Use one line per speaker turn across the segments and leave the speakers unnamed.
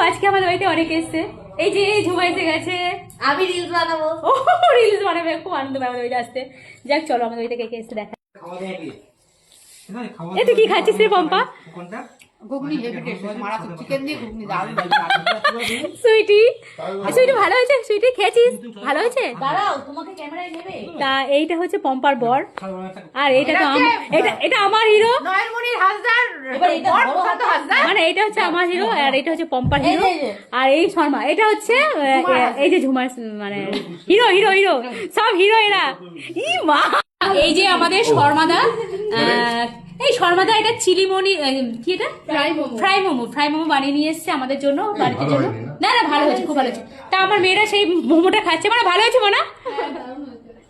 আজকে আমাদের বাড়িতে অনেক এসছে। এই যে ঝুমা এসে গেছে,
আমি রিলস বানাবো।
ও রিলস বানাবে, খুব আনন্দ পাবে আমাদের বাড়িতে আসতে। যাক চলো আমাদের বাড়িতে কে কে এসছে দেখা। এ তুই কি খাচ্ছিস রে পম্পা?
ঘুগনি হেভি টেস্ট, মারাত্মক চিকেন দিয়ে ঘুগনি দারুণ।
সুইটি, সুইটি ভালো হয়েছে? সুইটি খেয়েছিস? ভালো হয়েছে?
দাঁড়াও, তোমাকে ক্যামেরায় নেবে।
তা এইটা হচ্ছে পম্পার বর, আর এইটা তো এটা আমার হিরো।
নয়নমণির হাসদার, এবার এটা বড় কত হাসদার,
মানে এটা হচ্ছে আমার হিরো, আর এটা হচ্ছে পম্পার হিরো। আর এই শর্মা, এটা হচ্ছে এই যে ঝুমার, মানে হিরো হিরো হিরো, সব হিরো এরা। ই মা, এই যে আমাদের শর্মাদা, এই শর্মাদা এটা চিলিমনি, কি এটা ফ্রাই মোমো বানিয়ে নিয়ে এসছে আমাদের জন্য, বাড়ির জন্য। না না ভালো হয়েছে, খুব ভালো হয়েছে। তা আমার মেয়েরা সেই মোমোটা খাচ্ছে, মানে ভালো হয়েছে মনে।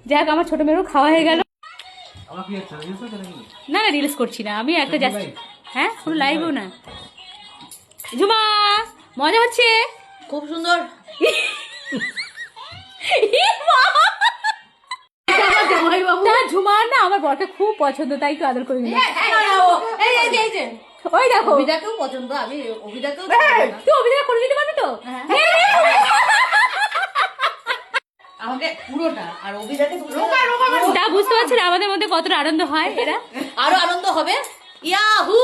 যাক আমার ছোট মেয়েরও খাওয়া হয়ে গেল। না না রিলস করছি না আমি, একটা জাস্ট, হ্যাঁ কোনো লাইভও না। ঝুমা মজা হচ্ছে,
খুব সুন্দর।
ঝুমার না আমার বরকে খুব পছন্দ, তাই একটু আদর করে দিলাম। ওই দেখো
অভিদাকেও পছন্দ, আমি অভিদাকেও
তুই অভিনয় করে দিতে পারবি তো?
আমাকে পুরোটা, আর অভিদাকে
তা বুঝতে পারছি না আমাদের মধ্যে কতটা আনন্দ হয়, এরা
আরো আনন্দ হবে। ইয়াহু